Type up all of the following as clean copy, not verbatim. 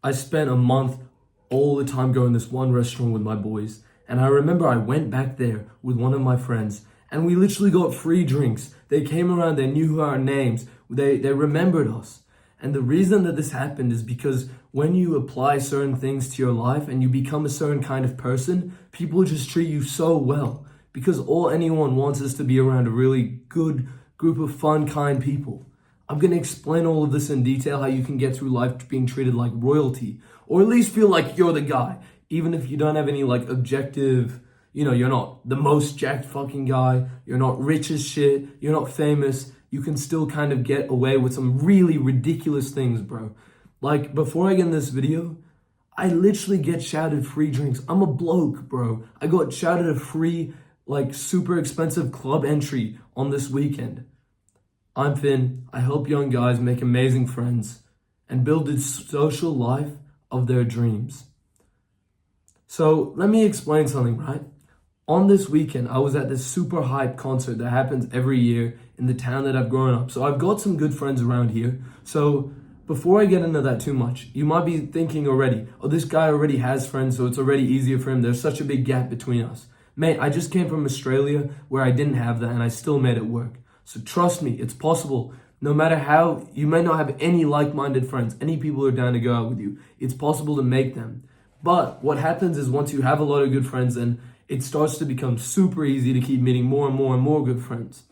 I spent a month all the time going to this one restaurant with my boys. And I remember I went back there with one of my friends and we literally got free drinks. They came around, they knew our names, they remembered us. And the reason that this happened is because when you apply certain things to your life and you become a certain kind of person, people just treat you so well. Because all anyone wants is to be around a really good group of fun, kind people. I'm going to explain all of this in detail, how you can get through life being treated like royalty, or at least feel like you're the guy, even if you don't have any like objective, you're not the most jacked fucking guy, you're not rich as shit, you're not famous, you can still kind of get away with some really ridiculous things, bro. Like, before I get in this video, I literally get shouted free drinks. I'm a bloke, bro. I got shouted a free, like, super expensive club entry on this weekend. I'm Finn. I help young guys make amazing friends and build the social life of their dreams. So let me explain something, right? On this weekend, I was at this super hype concert that happens every year in the town that I've grown up. So I've got some good friends around here. So before I get into that too much, you might be thinking already, oh, this guy already has friends, so it's already easier for him. There's such a big gap between us. Mate, I just came from Australia where I didn't have that and I still made it work. So trust me, it's possible. No matter how, you may not have any like-minded friends, any people who are down to go out with you. It's possible to make them. But what happens is once you have a lot of good friends, then it starts to become super easy to keep meeting more and more and more good friends.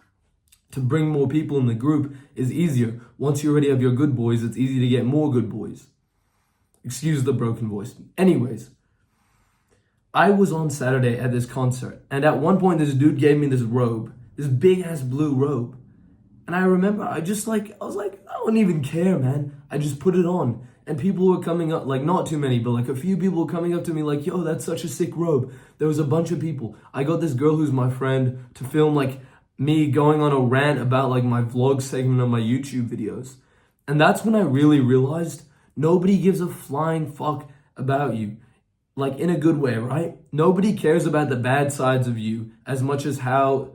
To bring more people in the group is easier. Once you already have your good boys, it's easy to get more good boys. Excuse the broken voice. Anyways, I was on Saturday at this concert, and at one point this dude gave me this robe. This big ass blue robe. And I remember I was like, I don't even care, man. I just put it on. And people were coming up, like not too many, but like a few people were coming up to me like, yo, that's such a sick robe. There was a bunch of people. I got this girl who's my friend to film like me going on a rant about like my vlog segment on my YouTube videos. And that's when I really realized nobody gives a flying fuck about you. Like in a good way, right? Nobody cares about the bad sides of you as much as how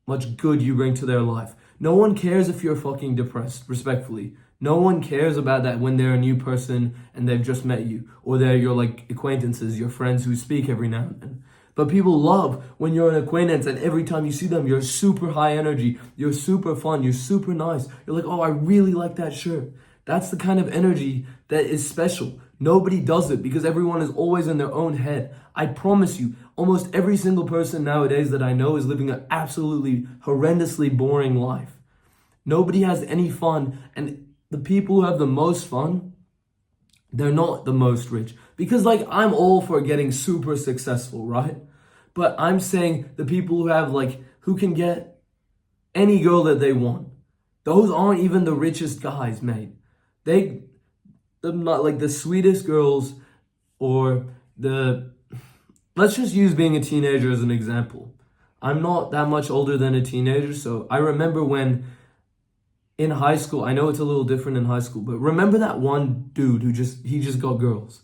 much good you bring to their life. No one cares if you're fucking depressed, respectfully. No one cares about that when they're a new person and they've just met you, or they're your like acquaintances, your friends who speak every now and then. But people love when you're an acquaintance and every time you see them, you're super high energy, you're super fun, you're super nice. You're like, oh, I really like that shirt. That's the kind of energy that is special. Nobody does it because everyone is always in their own head. I promise you, almost every single person nowadays that I know is living an absolutely horrendously boring life. Nobody has any fun, and the people who have the most fun, they're not the most rich. Because like, I'm all for getting super successful, right? But I'm saying the people who have like, who can get any girl that they want. Those aren't even the richest guys, mate. They're not like the sweetest girls, or let's just use being a teenager as an example. I'm not that much older than a teenager, so I remember when in high school, I know it's a little different in high school, but remember that one dude who he just got girls.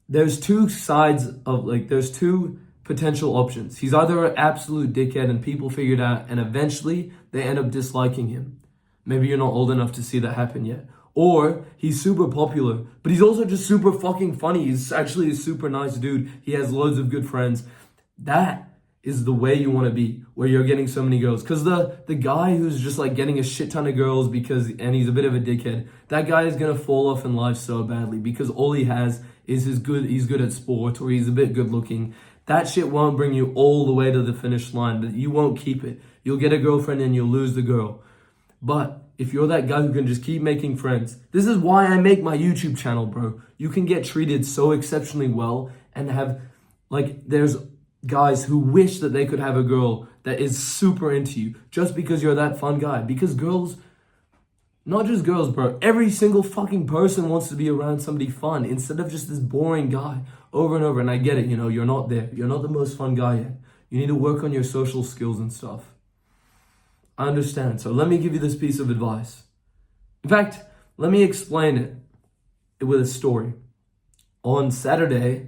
There's two sides of there's two potential options. He's either an absolute dickhead and people figure it out and eventually they end up disliking him. Maybe you're not old enough to see that happen yet. Or he's super popular, but he's also just super fucking funny. He's actually a super nice dude. He has loads of good friends. That is the way you want to be, where you're getting so many girls. Because the guy who's just like getting a shit ton of girls and he's a bit of a dickhead, that guy is going to fall off in life so badly because all he has is he's good at sport, or he's a bit good looking. That shit won't bring you all the way to the finish line, but you won't keep it. You'll get a girlfriend and you'll lose the girl. But if you're that guy who can just keep making friends, this is why I make my YouTube channel, bro. You can get treated so exceptionally well and have, there's guys who wish that they could have a girl that is super into you just because you're that fun guy. Because girls, not just girls, bro, every single fucking person wants to be around somebody fun instead of just this boring guy over and over. And I get it, you're not there. You're not the most fun guy yet. You need to work on your social skills and stuff. I understand. So let me give you this piece of advice. In fact, let me explain it with a story. On Friday,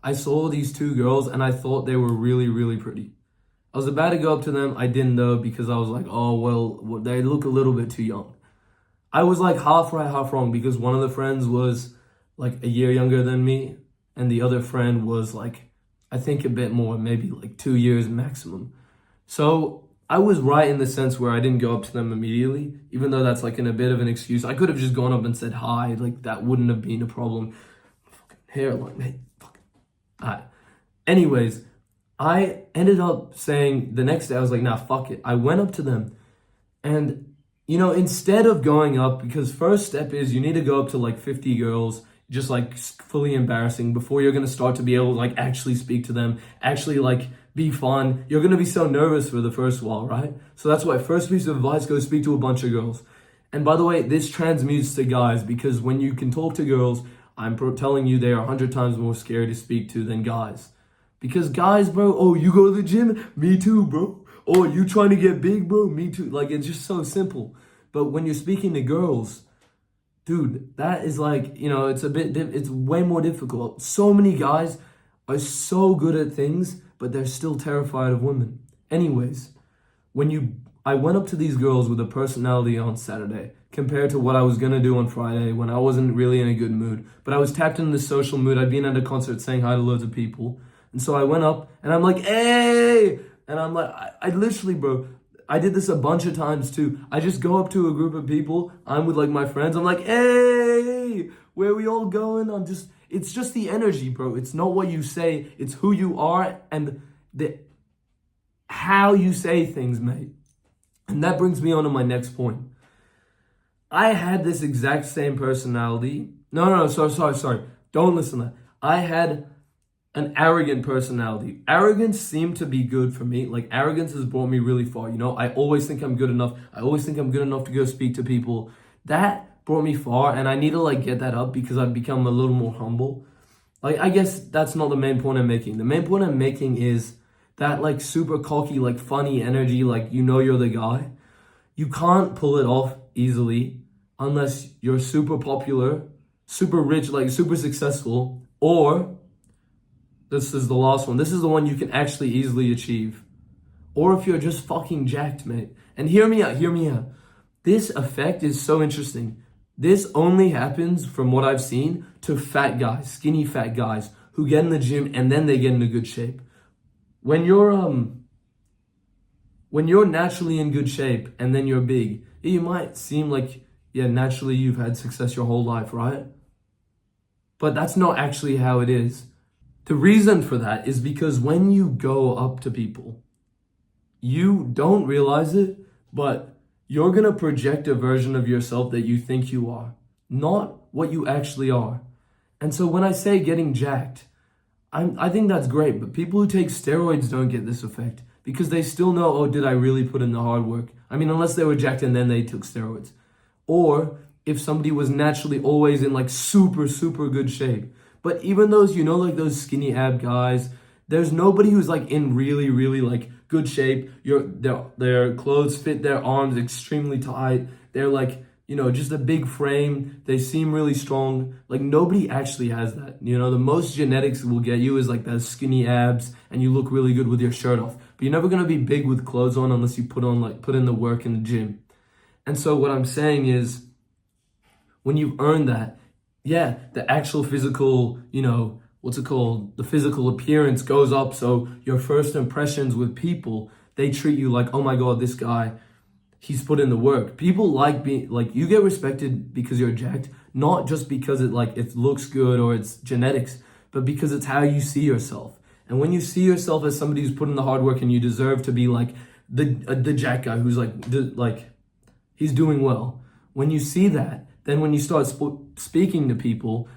I saw these two girls and I thought they were really, really pretty. I was about to go up to them. I didn't though, because I was like, oh, well, they look a little bit too young. I was like half right, half wrong because one of the friends was like a year younger than me, and the other friend was like, I think a bit more, maybe like 2 years maximum. So I was right in the sense where I didn't go up to them immediately, even though that's like in a bit of an excuse. I could have just gone up and said hi, like that wouldn't have been a problem. Fucking hairline, hey, fucking. Alright. Anyways, I ended up saying the next day, I was like, nah, fuck it. I went up to them and, instead of going up, because first step is you need to go up to like 50 girls, just like fully embarrassing before you're going to start to be able to like actually speak to them, actually like be fun. You're going to be so nervous for the first while, right? So that's why first piece of advice, go speak to a bunch of girls. And by the way, this transmutes to guys because when you can talk to girls, I'm telling you, they are 100 times more scary to speak to than guys. Because guys, bro, oh, you go to the gym? Me too, bro. Oh, you trying to get big, bro? Me too. Like, it's just so simple. But when you're speaking to girls, dude, that is like, it's way more difficult. So many guys are so good at things, but they're still terrified of women. Anyways, I went up to these girls with a personality on Saturday compared to what I was going to do on Friday when I wasn't really in a good mood. But I was tapped into the social mood. I'd been at a concert saying hi to loads of people. And so I went up and I'm like, hey! And I'm like, I literally, bro, I did this a bunch of times too. I just go up to a group of people. I'm with like my friends. I'm like, hey, where are we all going? It's just the energy, bro. It's not what you say. It's who you are and how you say things, mate. And that brings me on to my next point. I had this exact same personality. No, sorry. Don't listen to that. I had an arrogant personality. Arrogance seemed to be good for me. Like, arrogance has brought me really far. I always think I'm good enough. I always think I'm good enough to go speak to people. That brought me far, and I need to, like, get that up because I've become a little more humble. Like, I guess that's not the main point I'm making. The main point I'm making is that, like, super cocky, like, funny energy, like, you're the guy. You can't pull it off easily unless you're super popular, super rich, like, super successful, or... this is the last one. This is the one you can actually easily achieve. Or if you're just fucking jacked, mate. And hear me out. This effect is so interesting. This only happens, from what I've seen, to fat guys, skinny fat guys, who get in the gym and then they get into good shape. When you're naturally in good shape and then you're big, you might seem like, naturally you've had success your whole life, right? But that's not actually how it is. The reason for that is because when you go up to people, you don't realize it, but you're going to project a version of yourself that you think you are, not what you actually are. And so when I say getting jacked, I think that's great, but people who take steroids don't get this effect because they still know, oh, did I really put in the hard work? I mean, unless they were jacked and then they took steroids. Or if somebody was naturally always in like super, super good shape. But even those, like those skinny ab guys, there's nobody who's like in really, really like good shape. Their clothes fit their arms extremely tight. They're like, just a big frame. They seem really strong. Like nobody actually has that. The most genetics will get you is like those skinny abs and you look really good with your shirt off. But you're never gonna be big with clothes on unless you put in the work in the gym. And so what I'm saying is, when you've earned that, the actual physical, the physical appearance goes up. So your first impressions with people, they treat you like, oh my God, this guy, he's put in the work. People like being, like, you get respected because you're jacked, not just because it looks good or it's genetics, but because it's how you see yourself. And when you see yourself as somebody who's put in the hard work and you deserve to be like the jack guy who's like he's doing well. When you see that, then when you start speaking to people,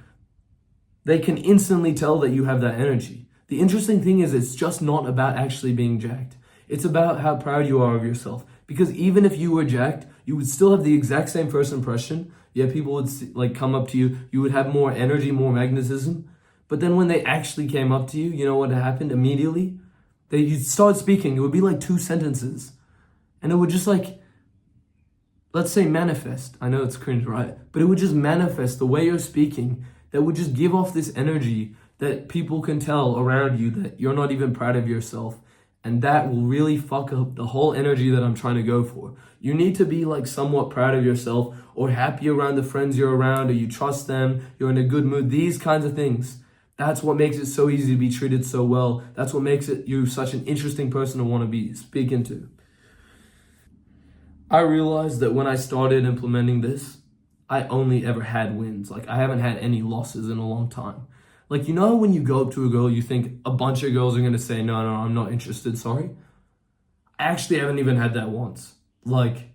they can instantly tell that you have that energy. The interesting thing is it's just not about actually being jacked. It's about how proud you are of yourself. Because even if you were jacked, you would still have the exact same first impression. Yeah, people would come up to you. You would have more energy, more magnetism. But then when they actually came up to you, you know what happened immediately? You'd start speaking. It would be like 2 sentences. And it would just let's say manifest. I know it's cringe, right? But it would just manifest the way you're speaking. That would just give off this energy that people can tell around you that you're not even proud of yourself. And that will really fuck up the whole energy that I'm trying to go for. You need to be like somewhat proud of yourself or happy around the friends you're around, or you trust them, you're in a good mood, these kinds of things. That's what makes it so easy to be treated so well. That's what makes it you such an interesting person to want to be speaking to. I realized that when I started implementing this, I only ever had wins. Like, I haven't had any losses in a long time. Like, you know, when you go up to a girl, you think a bunch of girls are going to say, no, no, I'm not interested, sorry. I actually haven't even had that once. Like,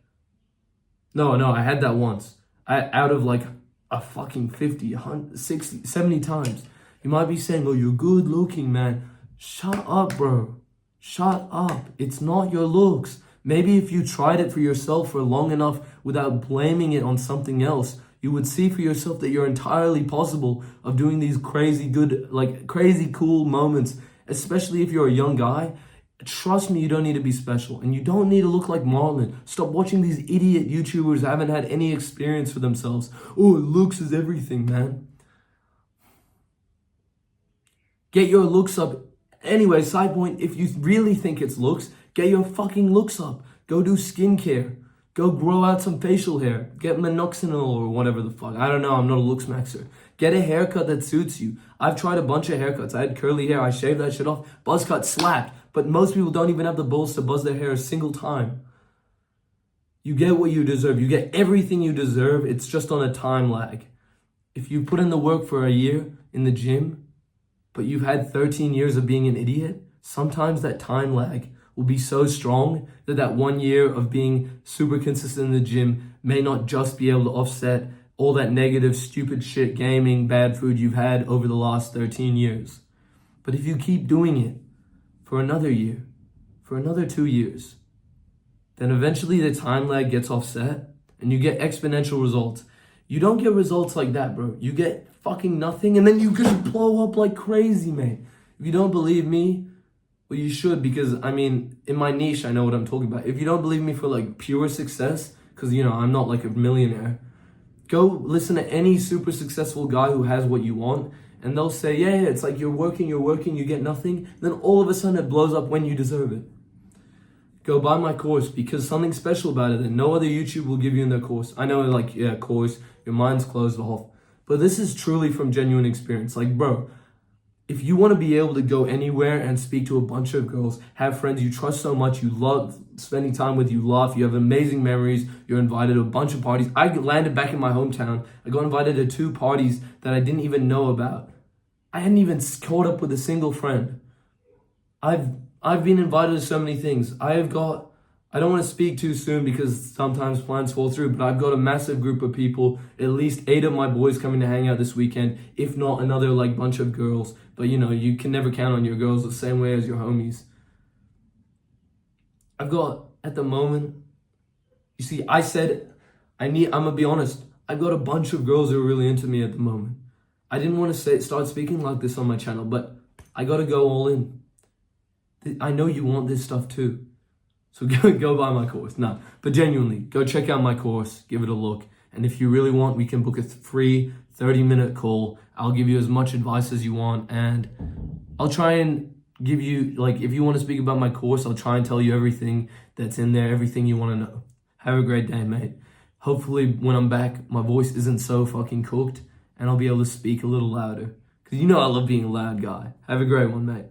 no, I had that once. Out of like a fucking 50, 100, 60, 70 times. You might be saying, oh, you're good looking, man. Shut up, bro. Shut up. It's not your looks. Maybe if you tried it for yourself for long enough without blaming it on something else, you would see for yourself that you're entirely possible of doing these crazy good, like crazy cool moments, especially if you're a young guy. Trust me, you don't need to be special, and you don't need to look like Marlon. Stop watching these idiot YouTubers who haven't had any experience for themselves. Oh, looks is everything, man. Get your looks up. Anyway, side point, if you really think it's looks, get your fucking looks up. Go do skincare. Go grow out some facial hair. Get minoxidil or whatever the fuck. I don't know, I'm not a looks maxer. Get a haircut that suits you. I've tried a bunch of haircuts. I had curly hair, I shaved that shit off. Buzz cut slapped. But most people don't even have the balls to buzz their hair a single time. You get what you deserve. You get everything you deserve. It's just on a time lag. If you put in the work for a year in the gym, but you've had 13 years of being an idiot, sometimes that time lag will be so strong that 1 year of being super consistent in the gym may not just be able to offset all that negative, stupid shit, gaming, bad food you've had over the last 13 years. But if you keep doing it for another year, for another 2 years, then eventually the time lag gets offset and you get exponential results. You don't get results like that, bro. You get fucking nothing and then you just blow up like crazy, man. If you don't believe me, well, you should, because I mean, in my niche, I know what I'm talking about. If you don't believe me for like pure success, because you know, I'm not like a millionaire, go listen to any super successful guy who has what you want, and they'll say, yeah, it's like you're working, you get nothing, then all of a sudden it blows up when you deserve it. Go buy my course, because something special about it that no other YouTube will give you in their course. I know, like, yeah, course, your mind's closed off, but this is truly from genuine experience. Like, bro, if you want to be able to go anywhere and speak to a bunch of girls, have friends you trust so much, you love spending time with, you laugh, you have amazing memories, you're invited to a bunch of parties. I landed back in my hometown. I got invited to 2 parties that I didn't even know about. I hadn't even caught up with a single friend. I've been invited to so many things. I don't want to speak too soon because sometimes plans fall through, but I've got a massive group of people, at least 8 of my boys coming to hang out this weekend, if not another like bunch of girls. But you know, you can never count on your girls the same way as your homies. I've got, at the moment, you see, I'm gonna be honest, I've got a bunch of girls who are really into me at the moment. I didn't want to start speaking like this on my channel, but I gotta go all in. I know you want this stuff too. So go buy my course. No, but genuinely, go check out my course, give it a look. And if you really want, we can book a free 30-minute call. I'll give you as much advice as you want. And I'll try and give you, like, if you want to speak about my course, I'll try and tell you everything that's in there, everything you want to know. Have a great day, mate. Hopefully, when I'm back, my voice isn't so fucking cooked and I'll be able to speak a little louder. Because you know I love being a loud guy. Have a great one, mate.